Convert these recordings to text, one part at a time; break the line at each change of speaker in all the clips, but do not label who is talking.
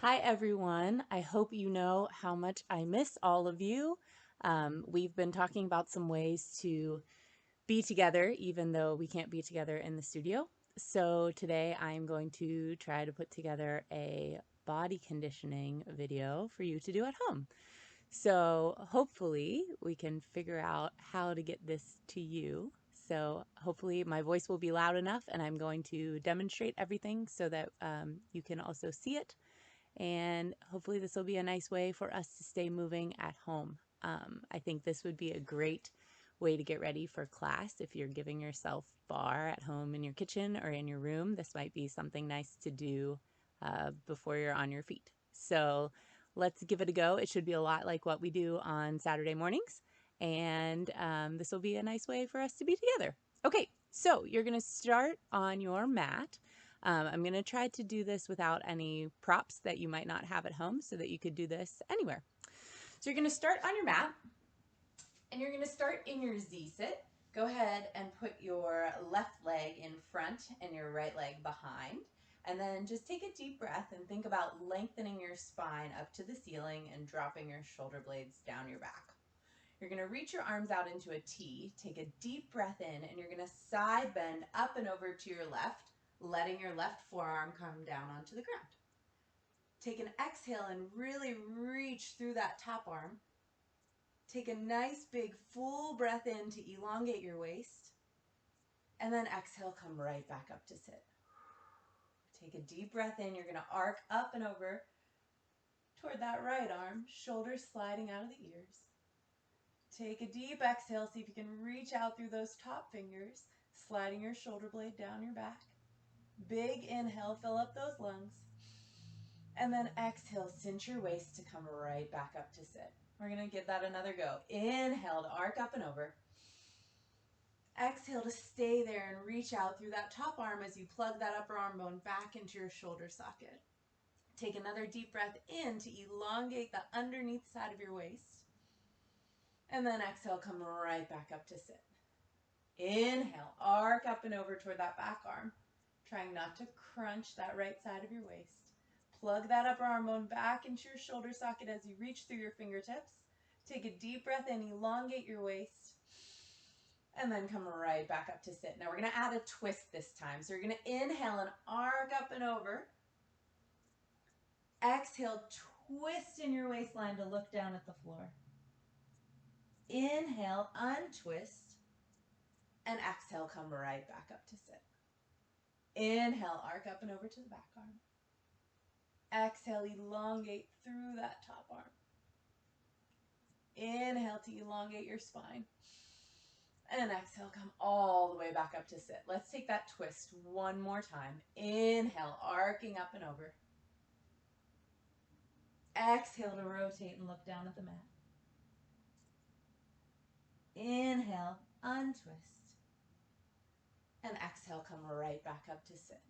Hi, everyone. I hope you know how much I miss all of you. We've been talking about some ways to be together, even though we can't be together in the studio. So today I'm going to try to put together a body conditioning video for you to do at home. So hopefully we can figure out how to get this to you. So hopefully my voice will be loud enough, and I'm going to demonstrate everything so that you can also see it, and hopefully this will be a nice way for us to stay moving at home. I think this would be a great way to get ready for class. If you're giving yourself bar at home in your kitchen or in your room, this might be something nice to do before you're on your feet. So let's give it a go. It should be a lot like what we do on Saturday mornings, and this will be a nice way for us to be together. Okay, so you're going to start on your mat. I'm going to try to do this without any props that you might not have at home so that you could do this anywhere. So you're going to start on your mat, and you're going to start in your Z-sit. Go ahead and put your left leg in front and your right leg behind. And then just take a deep breath and think about lengthening your spine up to the ceiling and dropping your shoulder blades down your back. You're going to reach your arms out into a T, take a deep breath in, and you're going to side bend up and over to your left, letting your left forearm come down onto the ground. Take an exhale and really reach through that top arm. Take a nice big full breath in to elongate your waist, and then exhale, come right back up to sit. Take a deep breath in. You're going to arc up and over toward that right arm, shoulders sliding out of the ears. Take a deep exhale. See if you can reach out through those top fingers, sliding your shoulder blade down your back. Big inhale, fill up those lungs. And then exhale, cinch your waist to come right back up to sit. We're going to give that another go. Inhale to arc up and over. Exhale to stay there and reach out through that top arm as you plug that upper arm bone back into your shoulder socket. Take another deep breath in to elongate the underneath side of your waist. And then exhale, come right back up to sit. Inhale, arc up and over toward that back arm, trying not to crunch that right side of your waist. Plug that upper arm bone back into your shoulder socket as you reach through your fingertips. Take a deep breath in, elongate your waist, and then come right back up to sit. Now we're going to add a twist this time. So you're going to inhale and arc up and over. Exhale, twist in your waistline to look down at the floor. Inhale, untwist, and exhale, come right back up to sit. Inhale, arc up and over to the back arm. Exhale, elongate through that top arm. Inhale to elongate your spine. And exhale, come all the way back up to sit. Let's take that twist one more time. Inhale, arcing up and over. Exhale to rotate and look down at the mat. Inhale, untwist. And exhale, come right back up to sit.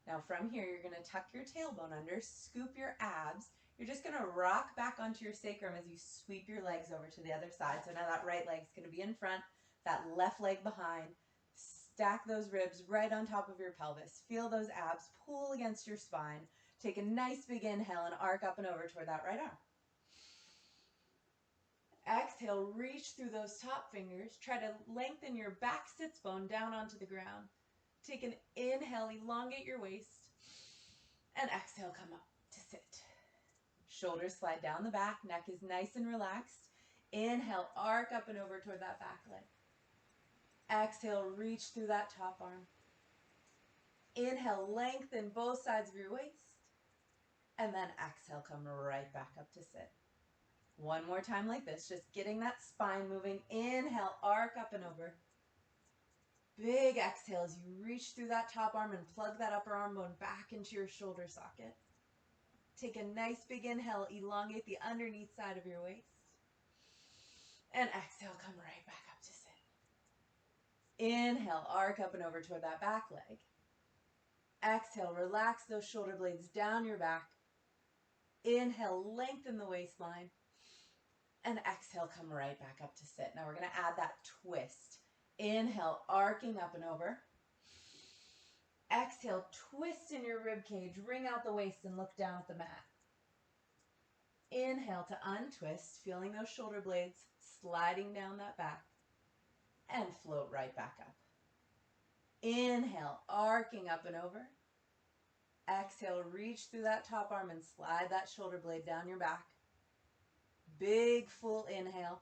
Now from here, you're going to tuck your tailbone under, scoop your abs. You're just going to rock back onto your sacrum as you sweep your legs over to the other side. So now that right leg's going to be in front, that left leg behind. Stack those ribs right on top of your pelvis. Feel those abs pull against your spine. Take a nice big inhale and arc up and over toward that right arm. Exhale, reach through those top fingers. Try to lengthen your back sits bone down onto the ground. Take an inhale, elongate your waist, and exhale, come up to sit. Shoulders slide down the back, neck is nice and relaxed. Inhale, arc up and over toward that back leg. Exhale, reach through that top arm. Inhale, lengthen both sides of your waist. And then exhale, come right back up to sit. One more time like this, just getting that spine moving. Inhale, arc up and over. Big exhale as you reach through that top arm and plug that upper arm bone back into your shoulder socket. Take a nice big inhale, elongate the underneath side of your waist. And exhale, come right back up to sit. Inhale, arc up and over toward that back leg. Exhale, relax those shoulder blades down your back. Inhale, lengthen the waistline. And exhale, come right back up to sit. Now we're going to add that twist. Inhale, arcing up and over. Exhale, twist in your rib cage, wring out the waist and look down at the mat. Inhale to untwist, feeling those shoulder blades sliding down that back, and float right back up. Inhale, arcing up and over. Exhale, reach through that top arm and slide that shoulder blade down your back. Big full inhale.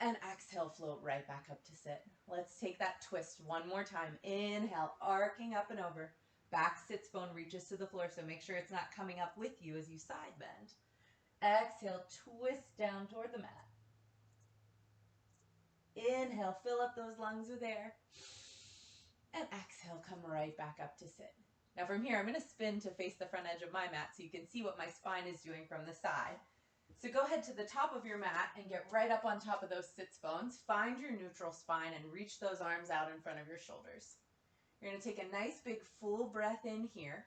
And exhale, float right back up to sit. Let's take that twist one more time. Inhale, arcing up and over. Back sits bone reaches to the floor, so make sure it's not coming up with you as you side bend. Exhale, twist down toward the mat. Inhale, fill up those lungs with air. And exhale, come right back up to sit. Now from here, I'm going to spin to face the front edge of my mat so you can see what my spine is doing from the side. So go ahead to the top of your mat and get right up on top of those sits bones. Find your neutral spine and reach those arms out in front of your shoulders. You're going to take a nice big full breath in here.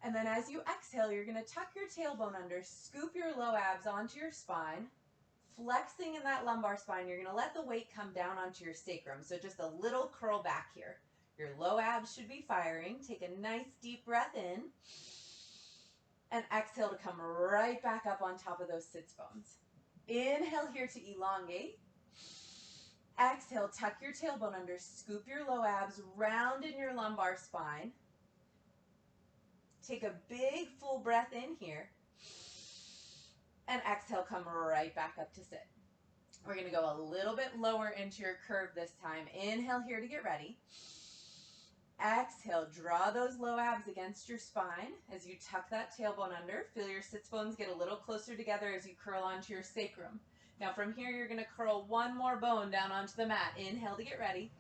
And then as you exhale, you're going to tuck your tailbone under, scoop your low abs onto your spine. Flexing in that lumbar spine, you're going to let the weight come down onto your sacrum. So just a little curl back here. Your low abs should be firing. Take a nice deep breath in. And exhale to come right back up on top of those sits bones. Inhale here to elongate. Exhale, tuck your tailbone under, scoop your low abs, round in your lumbar spine. Take a big full breath in here. And exhale, come right back up to sit. We're going to go a little bit lower into your curve this time. Inhale here to get ready. Exhale, draw those low abs against your spine as you tuck that tailbone under. Feel your sits bones get a little closer together as you curl onto your sacrum. Now from here, you're going to curl one more bone down onto the mat. Inhale to get ready.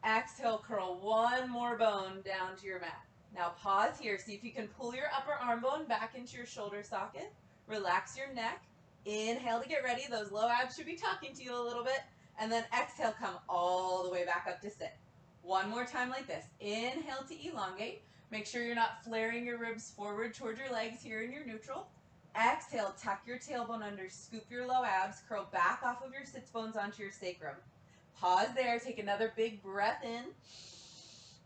Exhale, curl one more bone down to your mat. Now pause here. See if you can pull your upper arm bone back into your shoulder socket. Relax your neck. Inhale to get ready. Those low abs should be talking to you a little bit. And then exhale, come all the way back up to sit. One more time like this. Inhale to elongate. Make sure you're not flaring your ribs forward toward your legs here in your neutral. Exhale, tuck your tailbone under, scoop your low abs, curl back off of your sits bones onto your sacrum. Pause there, take another big breath in.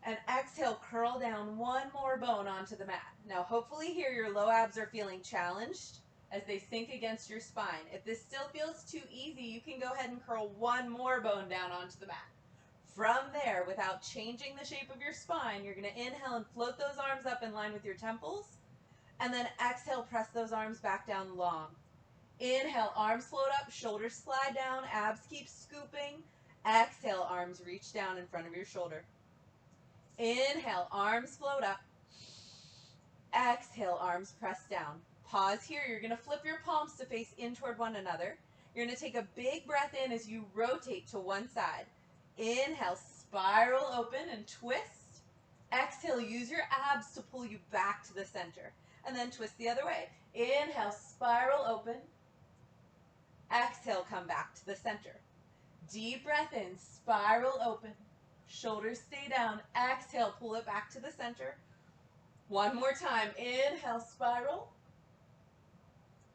And exhale, curl down one more bone onto the mat. Now hopefully here your low abs are feeling challenged as they sink against your spine. If this still feels too easy, you can go ahead and curl one more bone down onto the mat. From there, without changing the shape of your spine, you're going to inhale and float those arms up in line with your temples. And then exhale, press those arms back down long. Inhale, arms float up, shoulders slide down, abs keep scooping. Exhale, arms reach down in front of your shoulder. Inhale, arms float up. Exhale, arms press down. Pause here. You're going to flip your palms to face in toward one another. You're going to take a big breath in as you rotate to one side. Inhale, spiral open and twist. Exhale, use your abs to pull you back to the center. And then twist the other way. Inhale, spiral open. Exhale, come back to the center. Deep breath in, spiral open. Shoulders stay down. Exhale, pull it back to the center. One more time. Inhale, spiral.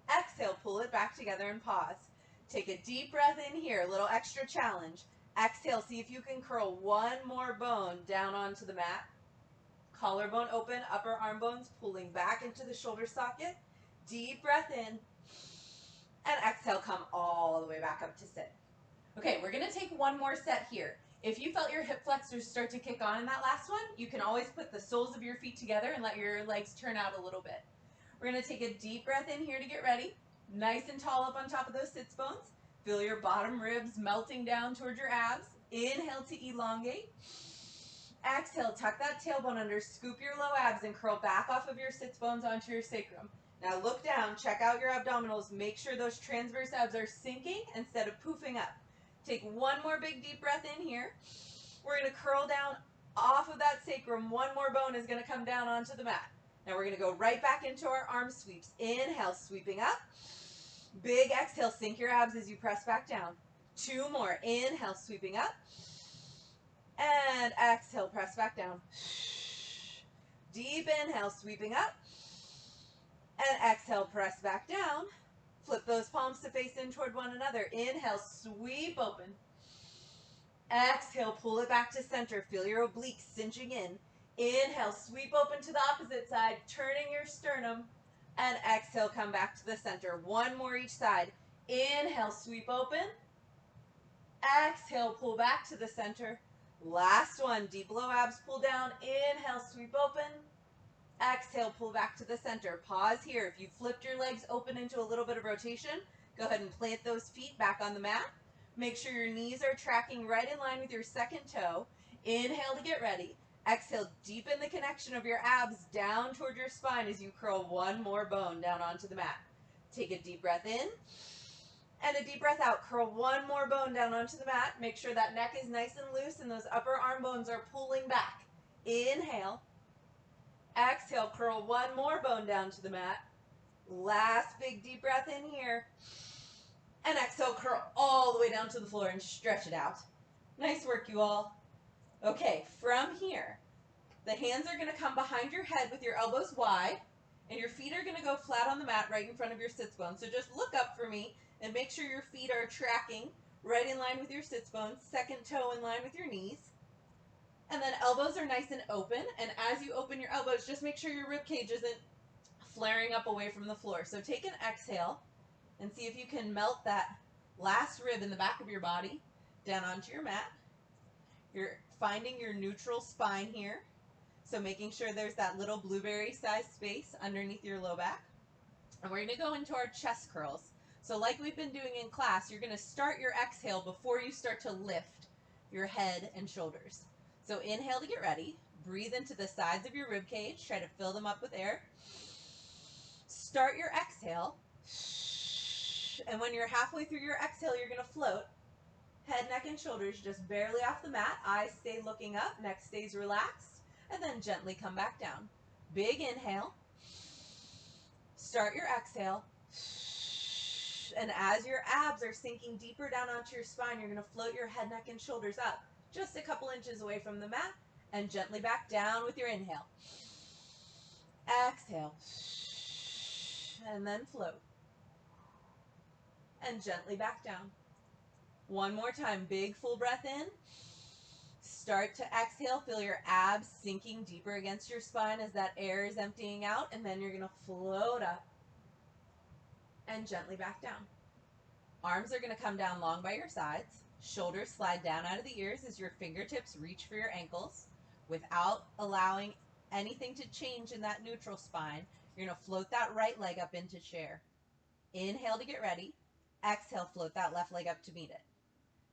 Exhale, pull it back together and pause. Take a deep breath in here, a little extra challenge. Exhale, see if you can curl one more bone down onto the mat. Collarbone open, upper arm bones pulling back into the shoulder socket. Deep breath in. And exhale, come all the way back up to sit. Okay, we're going to take one more set here. If you felt your hip flexors start to kick on in that last one, you can always put the soles of your feet together and let your legs turn out a little bit. We're going to take a deep breath in here to get ready. Nice and tall up on top of those sits bones. Feel your bottom ribs melting down toward your abs. Inhale to elongate. Exhale, tuck that tailbone under, scoop your low abs and curl back off of your sits bones onto your sacrum. Now look down, check out your abdominals. Make sure those transverse abs are sinking instead of poofing up. Take one more big deep breath in here. We're going to curl down off of that sacrum. One more bone is going to come down onto the mat. Now we're going to go right back into our arm sweeps. Inhale, sweeping up. Big exhale, sink your abs as you press back down. Two more. Inhale, sweeping up. And exhale, press back down. Deep inhale, sweeping up. And exhale, press back down. Flip those palms to face in toward one another. Inhale, sweep open. Exhale, pull it back to center. Feel your obliques cinching in. Inhale, sweep open to the opposite side, turning your sternum. And exhale, come back to the center. One more each side. Inhale, sweep open. Exhale, pull back to the center. Last one, deep low abs, pull down. Inhale, sweep open. Exhale, pull back to the center. Pause here. If you flipped your legs open into a little bit of rotation, go ahead and plant those feet back on the mat. Make sure your knees are tracking right in line with your second toe. Inhale to get ready. Exhale, deepen the connection of your abs down toward your spine as you curl one more bone down onto the mat. Take a deep breath in and a deep breath out. Curl one more bone down onto the mat. Make sure that neck is nice and loose and those upper arm bones are pulling back. Inhale. Exhale, curl one more bone down to the mat. Last big deep breath in here. And exhale, curl all the way down to the floor and stretch it out. Nice work, you all. Okay, from here, the hands are going to come behind your head with your elbows wide, and your feet are going to go flat on the mat right in front of your sits bones. So just look up for me and make sure your feet are tracking right in line with your sits bones, second toe in line with your knees. And then elbows are nice and open, and as you open your elbows, just make sure your rib cage isn't flaring up away from the floor. So take an exhale and see if you can melt that last rib in the back of your body down onto your mat. You're finding your neutral spine here. So making sure there's that little blueberry-sized space underneath your low back. And we're going to go into our chest curls. So like we've been doing in class, you're going to start your exhale before you start to lift your head and shoulders. So inhale to get ready. Breathe into the sides of your rib cage. Try to fill them up with air. Start your exhale. And when you're halfway through your exhale, you're going to float. Head, neck, and shoulders just barely off the mat. Eyes stay looking up. Neck stays relaxed. And then gently come back down. Big inhale. Start your exhale. And as your abs are sinking deeper down onto your spine, you're going to float your head, neck, and shoulders up just a couple inches away from the mat and gently back down with your inhale. Exhale. And then float. And gently back down. One more time. Big full breath in. Start to exhale. Feel your abs sinking deeper against your spine as that air is emptying out. And then you're going to float up and gently back down. Arms are going to come down long by your sides. Shoulders slide down out of the ears as your fingertips reach for your ankles. Without allowing anything to change in that neutral spine, you're going to float that right leg up into chair. Inhale to get ready. Exhale, float that left leg up to meet it.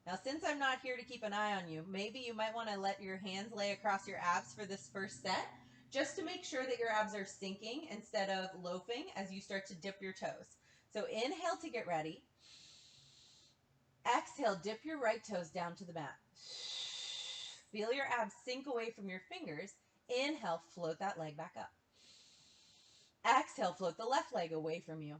Now, since I'm not here to keep an eye on you, maybe you might want to let your hands lay across your abs for this first set, just to make sure that your abs are sinking instead of loafing as you start to dip your toes. So inhale to get ready. Exhale, dip your right toes down to the mat. Feel your abs sink away from your fingers. Inhale, float that leg back up. Exhale, float the left leg away from you.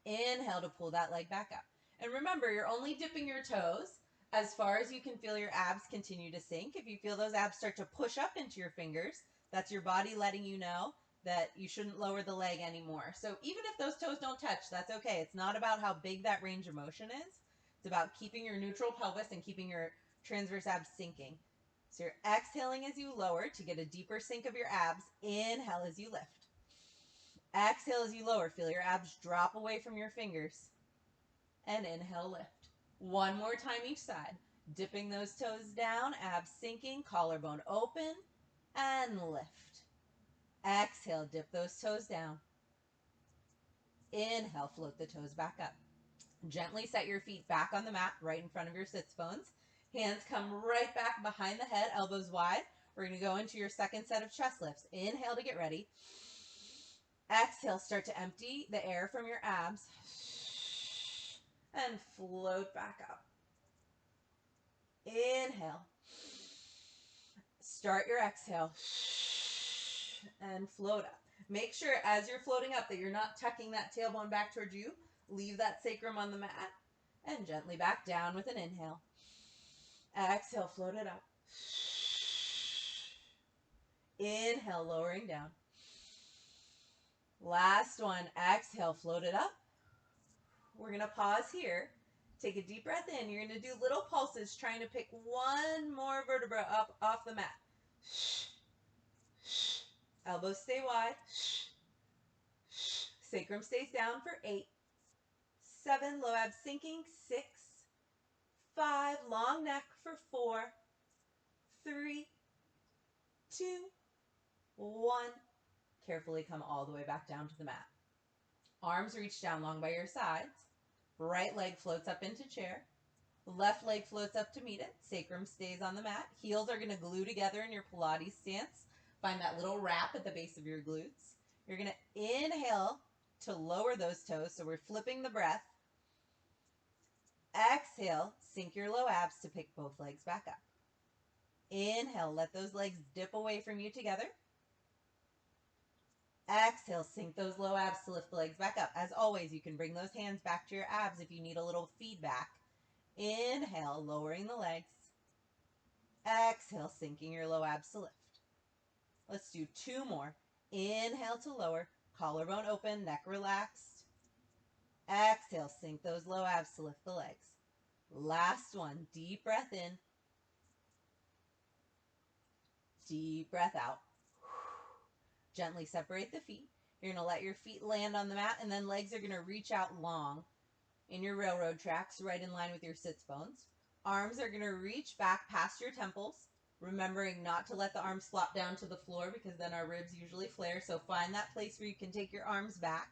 Inhale to pull that leg back up. And remember, you're only dipping your toes as far as you can feel your abs continue to sink. If you feel those abs start to push up into your fingers, that's your body letting you know that you shouldn't lower the leg anymore. So even if those toes don't touch, that's okay. It's not about how big that range of motion is. It's about keeping your neutral pelvis and keeping your transverse abs sinking. So you're exhaling as you lower to get a deeper sink of your abs. Inhale as you lift. Exhale as you lower. Feel your abs drop away from your fingers. And inhale, lift. One more time each side. Dipping those toes down, abs sinking, collarbone open, and lift. Exhale, dip those toes down. Inhale, float the toes back up. Gently set your feet back on the mat right in front of your sits bones. Hands come right back behind the head, elbows wide. We're going to go into your second set of chest lifts. Inhale to get ready. Exhale, start to empty the air from your abs. And float back up. Inhale. Start your exhale. And float up. Make sure as you're floating up that you're not tucking that tailbone back towards you. Leave that sacrum on the mat. And gently back down with an inhale. Exhale, float it up. Inhale, lowering down. Last one. Exhale, float it up. We're going to pause here. Take a deep breath in. You're going to do little pulses trying to pick one more vertebra up off the mat. Elbows stay wide. Sacrum stays down for 8, 7, low abs sinking, 6, 5, long neck for 4, 3, 2, 1. Carefully come all the way back down to the mat. Arms reach down long by your sides. Right leg floats up into chair. Left leg floats up to meet it. Sacrum stays on the mat. Heels are going to glue together in your Pilates stance. Find that little wrap at the base of your glutes. You're going to inhale to lower those toes, so we're flipping the breath. Exhale, sink your low abs to pick both legs back up. Inhale, let those legs dip away from you together. Exhale, sink those low abs to lift the legs back up. As always, you can bring those hands back to your abs if you need a little feedback. Inhale, lowering the legs. Exhale, sinking your low abs to lift. Let's do 2 more. Inhale to lower, collarbone open, neck relaxed. Exhale, sink those low abs to lift the legs. Last one, deep breath in. Deep breath out. Gently separate the feet. You're going to let your feet land on the mat, and then legs are going to reach out long in your railroad tracks, right in line with your sits bones. Arms are going to reach back past your temples, remembering not to let the arms flop down to the floor because then our ribs usually flare. So find that place where you can take your arms back,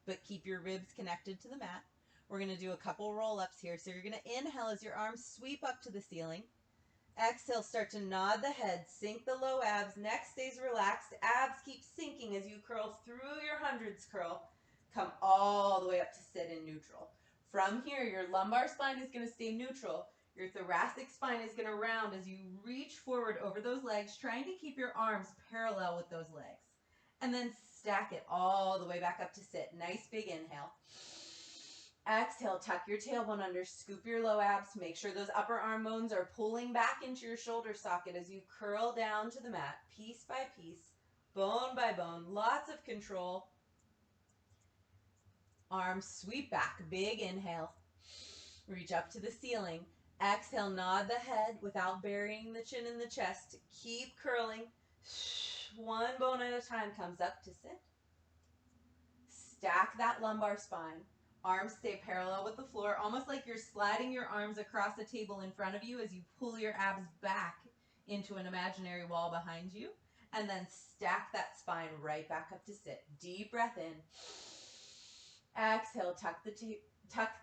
but keep your ribs connected to the mat. We're going to do a couple roll-ups here. So you're going to inhale as your arms sweep up to the ceiling. Exhale, start to nod the head, sink the low abs, neck stays relaxed, abs keep sinking as you curl through your hundreds curl. Come all the way up to sit in neutral. From here, your lumbar spine is going to stay neutral. Your thoracic spine is going to round as you reach forward over those legs, trying to keep your arms parallel with those legs. And then stack it all the way back up to sit. Nice big inhale. Exhale, tuck your tailbone under, scoop your low abs, make sure those upper arm bones are pulling back into your shoulder socket as you curl down to the mat, piece by piece, bone by bone, lots of control. Arms sweep back, big inhale, reach up to the ceiling. Exhale, nod the head without burying the chin in the chest. Keep curling. One bone at a time comes up to sit. Stack that lumbar spine. Arms stay parallel with the floor, almost like you're sliding your arms across the table in front of you as you pull your abs back into an imaginary wall behind you. And then stack that spine right back up to sit. Deep breath in. Exhale, tuck the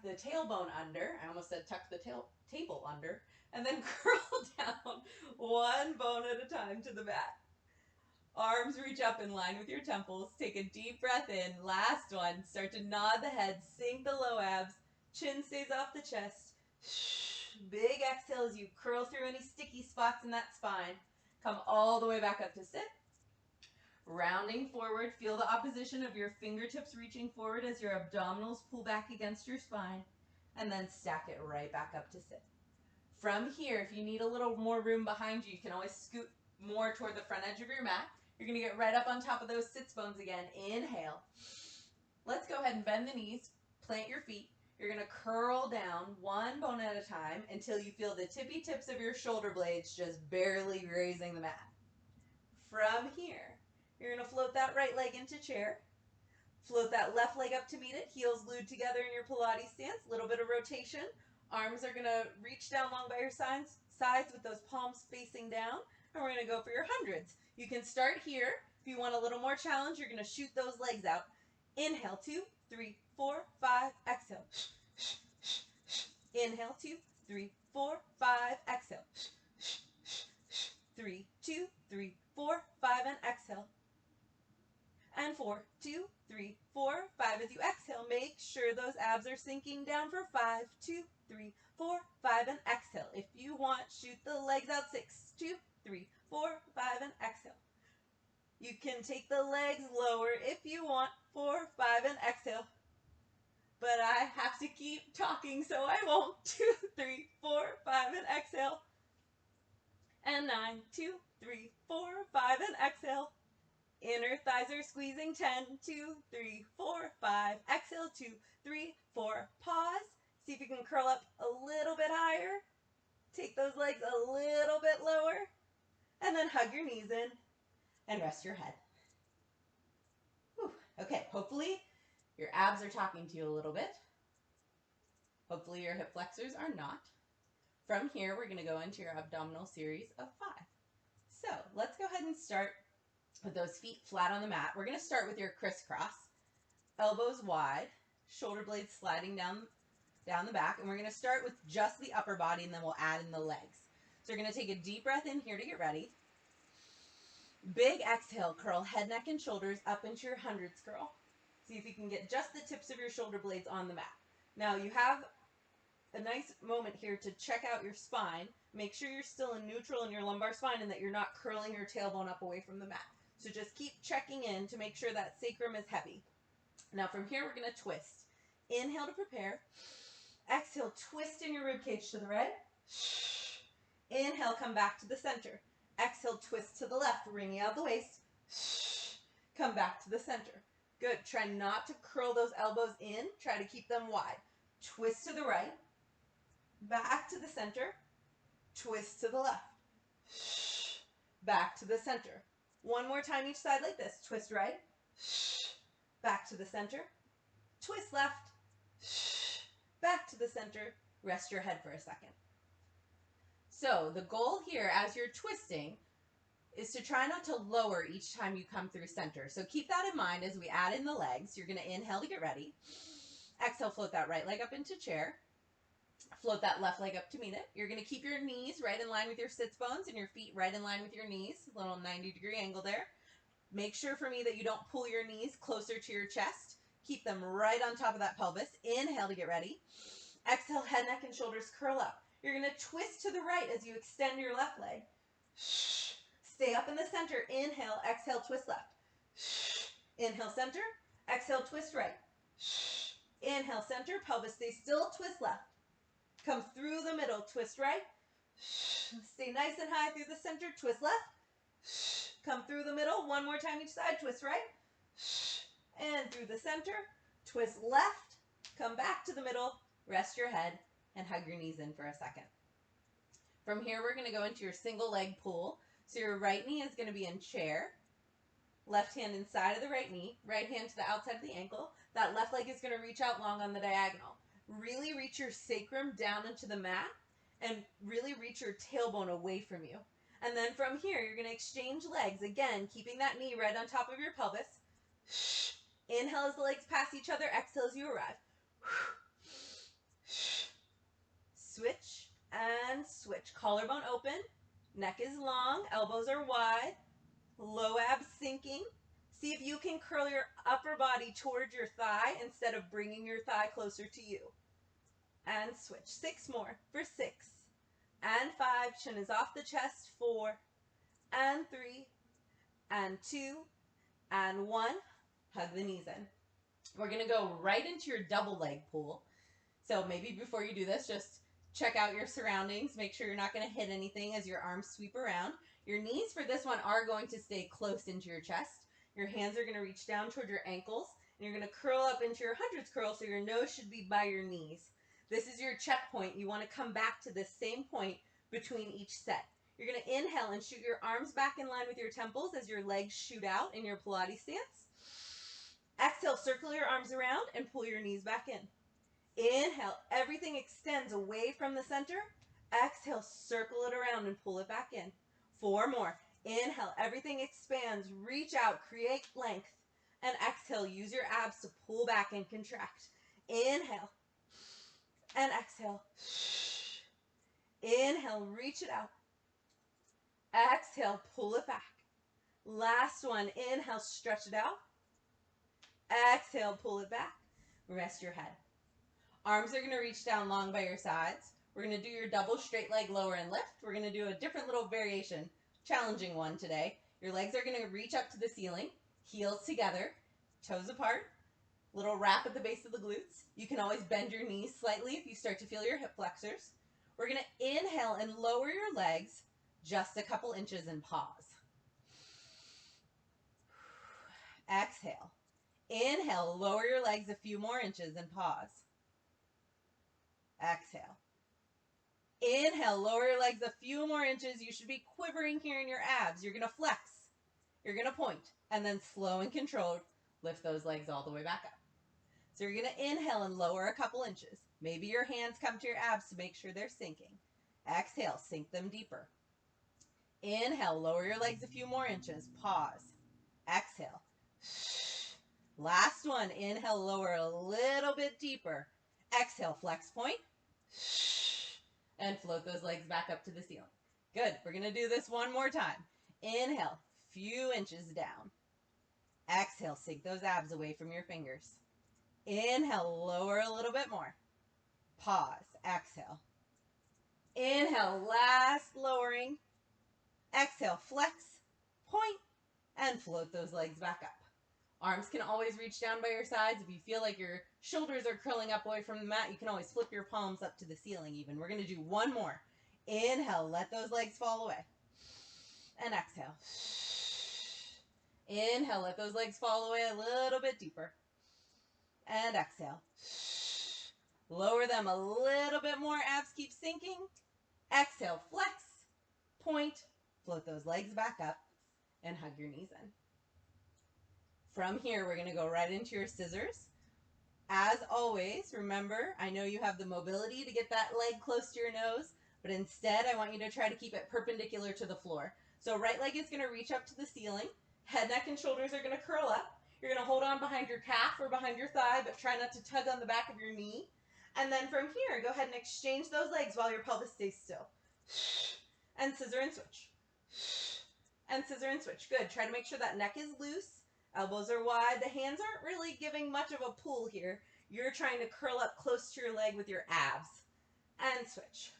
tailbone under. I almost said tuck the table under. And then curl down one bone at a time to the mat. Arms reach up in line with your temples. Take a deep breath in. Last one. Start to nod the head. Sink the low abs. Chin stays off the chest. Big exhale as you curl through any sticky spots in that spine. Come all the way back up to sit. Rounding forward. Feel the opposition of your fingertips reaching forward as your abdominals pull back against your spine. And then stack it right back up to sit. From here, if you need a little more room behind you, you can always scoot more toward the front edge of your mat. You're going to get right up on top of those sits bones again. Inhale. Let's go ahead and bend the knees. Plant your feet. You're going to curl down one bone at a time until you feel the tippy tips of your shoulder blades just barely grazing the mat. From here, you're going to float that right leg into chair. Float that left leg up to meet it. Heels glued together in your Pilates stance. A little bit of rotation. Arms are going to reach down long by your sides with those palms facing down. And we're going to go for your hundreds. You can start here. If you want a little more challenge, you're going to shoot those legs out. Inhale, 2, 3, 4, 5. Exhale. Inhale, 2, 3, 4, 5. Exhale. 3, 2, 3, 4, 5. And exhale. And 4, 2, 3, 4, 5. As you exhale, make sure those abs are sinking down for 5, 2, 3, 4, 5, and exhale. If you want, shoot the legs out. 6, 2, 3, 4, 5, and exhale. You can take the legs lower if you want. 4, 5, and exhale. But I have to keep talking, so I won't. 2, 3, 4, 5, and exhale. And 9, 2, 3, 4, 5, and exhale. Inner thighs are squeezing. 10, 2, 3, 4, 5. Exhale. 2, 3, 4. Pause. See if you can curl up a little bit higher. Take those legs a little bit lower. And then hug your knees in and rest your head. Okay, hopefully your abs are talking to you a little bit. Hopefully your hip flexors are not. From here, we're going to go into your abdominal series of 5. So let's go ahead and start with those feet flat on the mat. We're going to start with your crisscross, elbows wide, shoulder blades sliding down the back, and we're going to start with just the upper body, and then we'll add in the legs. So you're going to take a deep breath in here to get ready. Big exhale, curl head, neck, and shoulders up into your hundreds curl. See if you can get just the tips of your shoulder blades on the mat. Now you have a nice moment here to check out your spine. Make sure you're still in neutral in your lumbar spine and that you're not curling your tailbone up away from the mat. So just keep checking in to make sure that sacrum is heavy. Now from here, we're going to twist. Inhale to prepare. Exhale, twist in your ribcage to the right. Inhale, come back to the center. Exhale, twist to the left, wringing out the waist. Come back to the center. Good. Try not to curl those elbows in. Try to keep them wide. Twist to the right. Back to the center. Twist to the left. Back to the center. One more time each side like this. Twist right. Back to the center. Twist left. Back to the center. Rest your head for a second. So the goal here as you're twisting is to try not to lower each time you come through center. So keep that in mind as we add in the legs. You're going to inhale to get ready. Exhale, float that right leg up into chair. Float that left leg up to meet it. You're going to keep your knees right in line with your sits bones and your feet right in line with your knees. A little 90-degree angle there. Make sure for me that you don't pull your knees closer to your chest. Keep them right on top of that pelvis. Inhale to get ready. Exhale, head, neck, and shoulders curl up. You're going to twist to the right as you extend your left leg. Stay up in the center. Inhale, exhale, twist left. Inhale, center. Exhale, twist right. Inhale, center. Pelvis stay still. Twist left. Come through the middle. Twist right. Stay nice and high through the center. Twist left. Come through the middle. One more time each side. Twist right. And through the center. Twist left. Come back to the middle. Rest your head and hug your knees in for a second. From here, we're going to go into your single leg pull. So your right knee is going to be in chair. Left hand inside of the right knee. Right hand to the outside of the ankle. That left leg is going to reach out long on the diagonal. Really reach your sacrum down into the mat and really reach your tailbone away from you. And then from here, you're going to exchange legs. Again, keeping that knee right on top of your pelvis. Inhale as the legs pass each other. Exhale as you arrive. Switch and switch. Collarbone open. Neck is long. Elbows are wide. Low abs sinking. See if you can curl your upper body towards your thigh instead of bringing your thigh closer to you. And switch. 6 more for 6. And 5. Chin is off the chest. 4. And 3. And 2. And 1. Hug the knees in. We're going to go right into your double leg pull. So maybe before you do this, just check out your surroundings. Make sure you're not going to hit anything as your arms sweep around. Your knees for this one are going to stay close into your chest. Your hands are going to reach down toward your ankles. And you're going to curl up into your hundreds curl so your nose should be by your knees. This is your checkpoint. You want to come back to this same point between each set. You're going to inhale and shoot your arms back in line with your temples as your legs shoot out in your Pilates stance. Exhale, circle your arms around and pull your knees back in. Inhale, everything extends away from the center. Exhale, circle it around and pull it back in. 4 more. Inhale, everything expands. Reach out, create length. And exhale, use your abs to pull back and contract. Inhale and exhale. Inhale, reach it out. Exhale, pull it back. Last one. Inhale, stretch it out. Exhale, pull it back. Rest your head. Arms are going to reach down long by your sides. We're going to do your double straight leg lower and lift. We're going to do a different little variation, challenging one today. Your legs are going to reach up to the ceiling, heels together, toes apart, little wrap at the base of the glutes. You can always bend your knees slightly if you start to feel your hip flexors. We're going to inhale and lower your legs just a couple inches and pause. Exhale. Inhale, lower your legs a few more inches and pause. Exhale. Inhale, lower your legs a few more inches. You should be quivering here in your abs. You're going to flex. You're going to point. And then slow and controlled,
Lift those legs all the way back up. So you're going to inhale and lower a couple inches. Maybe your hands come to your abs to make sure they're sinking. Exhale, sink them deeper. Inhale, lower your legs a few more inches. Pause. Exhale. Last one. Inhale, lower a little bit deeper. Exhale, flex point. And float those legs back up to the ceiling. Good. We're going to do this one more time. Inhale, few inches down. Exhale, sink those abs away from your fingers. Inhale, lower a little bit more. Pause. Exhale. Inhale, last lowering. Exhale, flex, point, and float those legs back up. Arms can always reach down by your sides. If you feel like your shoulders are curling up away from the mat, you can always flip your palms up to the ceiling even. We're going to do one more. Inhale, let those legs fall away. And exhale. Inhale, let those legs fall away a little bit deeper. And exhale. Lower them a little bit more. Abs keep sinking. Exhale, flex, point, float those legs back up, and hug your knees in. From here, we're going to go right into your scissors. As always, remember, I know you have the mobility to get that leg close to your nose, but instead, I want you to try to keep it perpendicular to the floor. So right leg is going to reach up to the ceiling. Head, neck, and shoulders are going to curl up. You're going to hold on behind your calf or behind your thigh, but try not to tug on the back of your knee. And then from here, go ahead and exchange those legs while your pelvis stays still. And scissor and switch. And scissor and switch. Good. Try to make sure that neck is loose. Elbows are wide. The hands aren't really giving much of a pull here. You're trying to curl up close to your leg with your abs. And switch.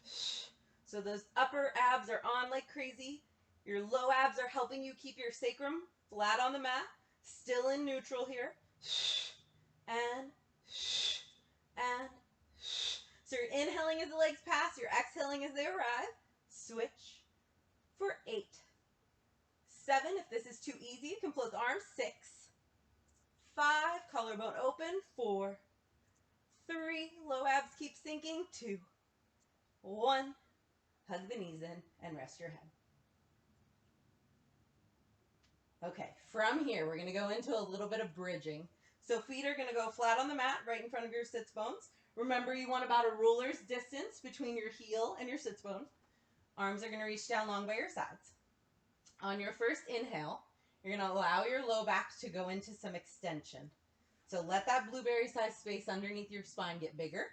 So those upper abs are on like crazy. Your low abs are helping you keep your sacrum flat on the mat. Still in neutral here. And. So you're inhaling as the legs pass. You're exhaling as they arrive. Switch for 8. 7, if this is too easy, you can float the arms. 6, 5, collarbone open. 4, 3, low abs keep sinking. 2, 1, hug the knees in and rest your head. Okay, from here, we're going to go into a little bit of bridging. So feet are going to go flat on the mat right in front of your sits bones. Remember, you want about a ruler's distance between your heel and your sits bones. Arms are going to reach down long by your sides. On your first inhale, you're going to allow your low back to go into some extension. So let that blueberry-sized space underneath your spine get bigger.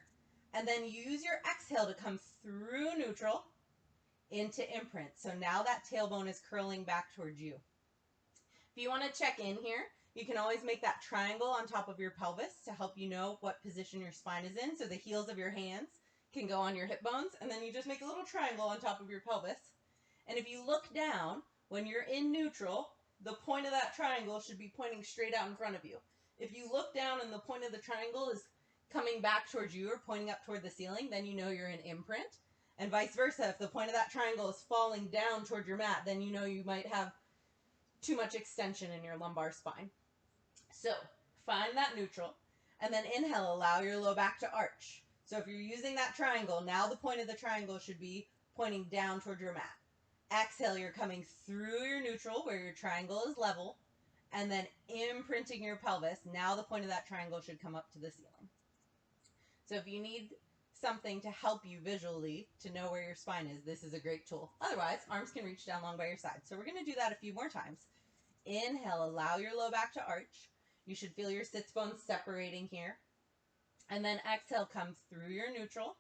And then use your exhale to come through neutral into imprint. So now that tailbone is curling back towards you. If you want to check in here, you can always make that triangle on top of your pelvis to help you know what position your spine is in. So the heels of your hands can go on your hip bones, and then you just make a little triangle on top of your pelvis. And if you look down, when you're in neutral, the point of that triangle should be pointing straight out in front of you. If you look down and the point of the triangle is coming back towards you or pointing up toward the ceiling, then you know you're in imprint. And vice versa, if the point of that triangle is falling down toward your mat, then you know you might have too much extension in your lumbar spine. So find that neutral, and then inhale, allow your low back to arch. So if you're using that triangle, now the point of the triangle should be pointing down toward your mat. Exhale, you're coming through your neutral where your triangle is level, and then imprinting your pelvis. Now the point of that triangle should come up to the ceiling. So if you need something to help you visually to know where your spine is, this is a great tool. Otherwise, arms can reach down long by your side. So we're going to do that a few more times. Inhale, allow your low back to arch. You should feel your sits bones separating here. And then exhale, come through your neutral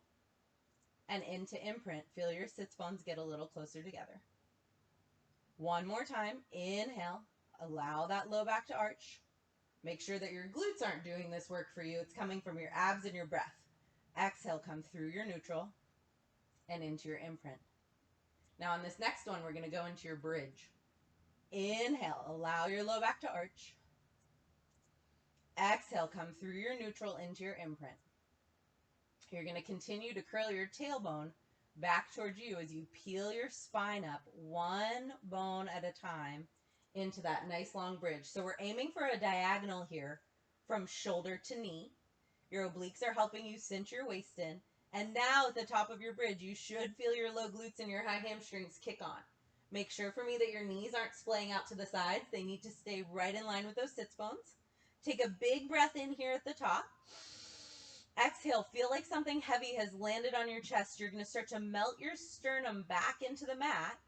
and into imprint. Feel your sits bones get a little closer together. One more time. Inhale, allow that low back to arch. Make sure that your glutes aren't doing this work for you. It's coming from your abs and your breath. Exhale, come through your neutral and into your imprint. Now on this next one, we're going to go into your bridge. Inhale, allow your low back to arch. Exhale, come through your neutral into your imprint. You're going to continue to curl your tailbone back towards you as you peel your spine up one bone at a time into that nice long bridge. So we're aiming for a diagonal here from shoulder to knee. Your obliques are helping you cinch your waist in. And now at the top of your bridge, you should feel your low glutes and your high hamstrings kick on. Make sure for me that your knees aren't splaying out to the sides. They need to stay right in line with those sits bones. Take a big breath in here at the top. Exhale, feel like something heavy has landed on your chest. You're going to start to melt your sternum back into the mat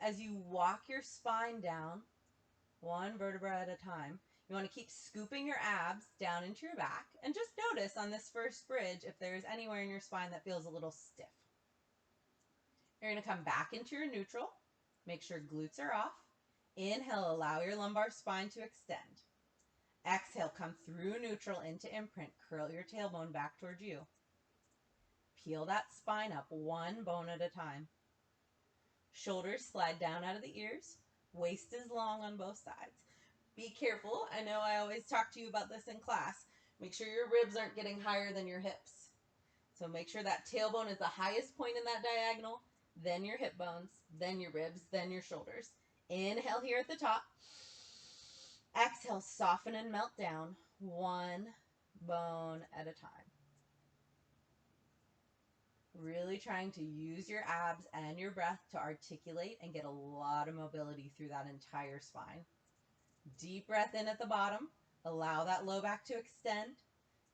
as you walk your spine down, one vertebra at a time. You want to keep scooping your abs down into your back, and just notice on this first bridge if there's anywhere in your spine that feels a little stiff. You're going to come back into your neutral. Make sure glutes are off. Inhale, allow your lumbar spine to extend. Exhale, come through neutral into imprint. Curl your tailbone back towards you. Peel that spine up one bone at a time. Shoulders slide down out of the ears. Waist is long on both sides. Be careful. I know I always talk to you about this in class. Make sure your ribs aren't getting higher than your hips. So make sure that tailbone is the highest point in that diagonal, then your hip bones, then your ribs, then your shoulders. Inhale here at the top. Exhale, soften and melt down, one bone at a time. Really trying to use your abs and your breath to articulate and get a lot of mobility through that entire spine. Deep breath in at the bottom. Allow that low back to extend.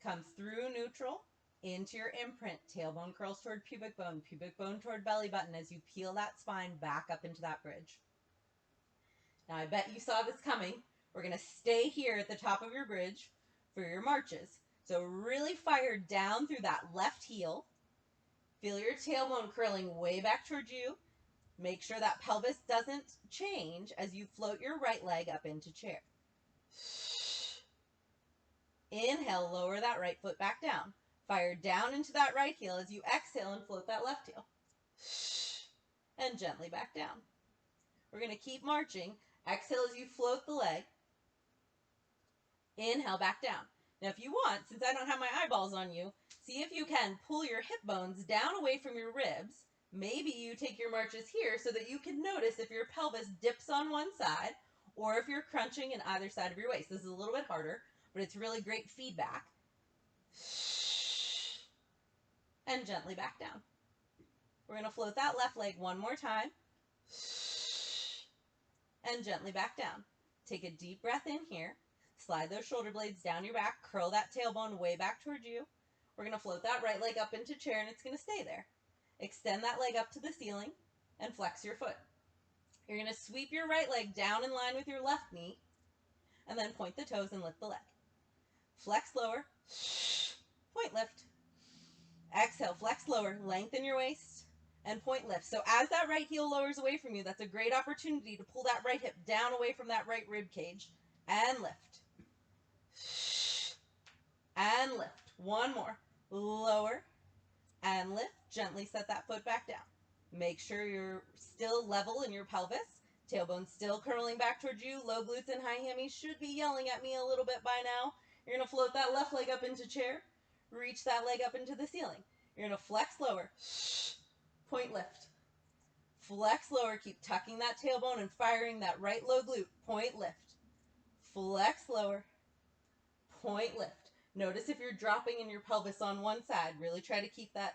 Come through neutral into your imprint. Tailbone curls toward pubic bone toward belly button as you peel that spine back up into that bridge. Now I bet you saw this coming. We're going to stay here at the top of your bridge for your marches. So really fire down through that left heel. Feel your tailbone curling way back towards you. Make sure that pelvis doesn't change as you float your right leg up into chair. Inhale, lower that right foot back down. Fire down into that right heel as you exhale and float that left heel. And gently back down. We're going to keep marching. Exhale as you float the leg. Inhale, back down. Now if you want, since I don't have my eyeballs on you, see if you can pull your hip bones down away from your ribs. Maybe you take your marches here so that you can notice if your pelvis dips on one side or if you're crunching in either side of your waist. This is a little bit harder, but it's really great feedback. And gently back down. We're going to float that left leg one more time. And gently back down. Take a deep breath in here. Slide those shoulder blades down your back. Curl that tailbone way back towards you. We're going to float that right leg up into chair and it's going to stay there. Extend that leg up to the ceiling and flex your foot. You're going to sweep your right leg down in line with your left knee and then point the toes and lift the leg. Flex lower. Point lift. Exhale, flex lower. Lengthen your waist and point lift. So as that right heel lowers away from you, that's a great opportunity to pull that right hip down away from that right rib cage and lift. And lift. One more. Lower and lift. Gently set that foot back down. Make sure you're still level in your pelvis. Tailbone still curling back towards you. Low glutes and high hammies should be yelling at me a little bit by now. You're going to float that left leg up into chair. Reach that leg up into the ceiling. You're going to flex lower. Point lift. Flex lower. Keep tucking that tailbone and firing that right low glute. Point lift. Flex lower. Point lift. Notice if you're dropping in your pelvis on one side. Really try to keep that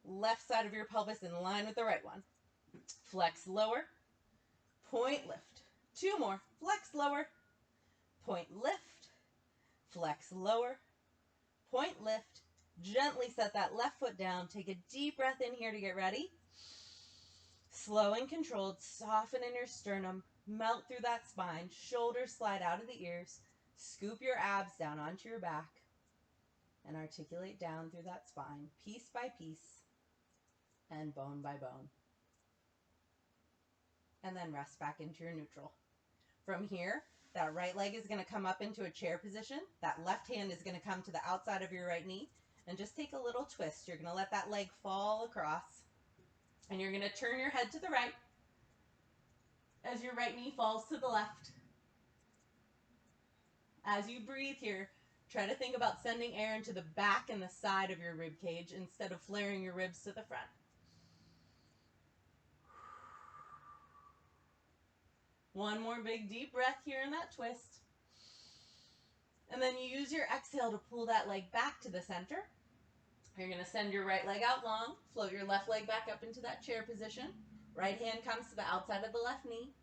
left side of your pelvis in line with the right one. Flex lower. Point lift. Two more. Flex lower. Point lift. Flex lower. Point lift. Gently set that left foot down. Take a deep breath in here to get ready. Slow and controlled. Soften in your sternum. Melt through that spine. Shoulders slide out of the ears. Scoop your abs down onto your back. And articulate down through that spine, piece by piece, and bone by bone. And then rest back into your neutral. From here, that right leg is going to come up into a chair position. That left hand is going to come to the outside of your right knee. And just take a little twist. You're going to let that leg fall across. And you're going to turn your head to the right as your right knee falls to the left. As you breathe here, try to think about sending air into the back and the side of your rib cage instead of flaring your ribs to the front. One more big deep breath here in that twist. And then you use your exhale to pull that leg back to the center. You're going to send your right leg out long. Float your left leg back up into that chair position. Right hand comes to the outside of the left knee.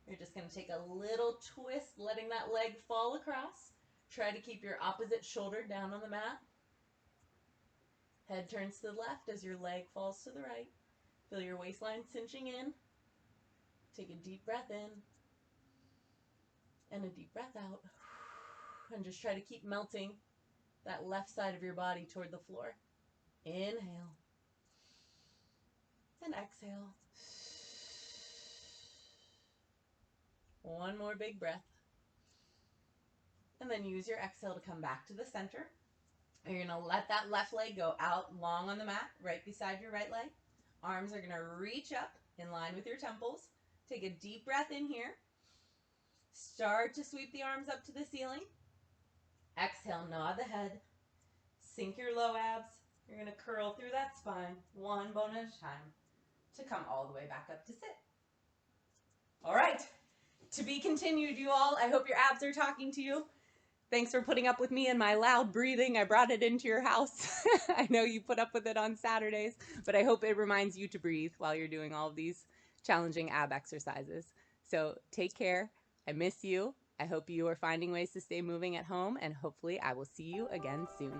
You're just going to take a little twist, letting that leg fall across. Try to keep your opposite shoulder down on the mat. Head turns to the left as your leg falls to the right. Feel your waistline cinching in. Take a deep breath in and a deep breath out. And just try to keep melting that left side of your body toward the floor. Inhale and exhale. One more big breath. And then use your exhale to come back to the center. And you're going to let that left leg go out long on the mat, right beside your right leg. Arms are going to reach up in line with your temples. Take a deep breath in here. Start to sweep the arms up to the ceiling. Exhale, nod the head. Sink your low abs. You're going to curl through that spine, one bone at a time, to come all the way back up to sit. All right. To be continued, you all. I hope your abs are talking to you. Thanks for putting up with me and my loud breathing. I brought it into your house. I know you put up with it on Saturdays, but I hope it reminds you to breathe while you're doing all of these challenging ab exercises. So take care. I miss you. I hope you are finding ways to stay moving at home, and hopefully I will see you again soon.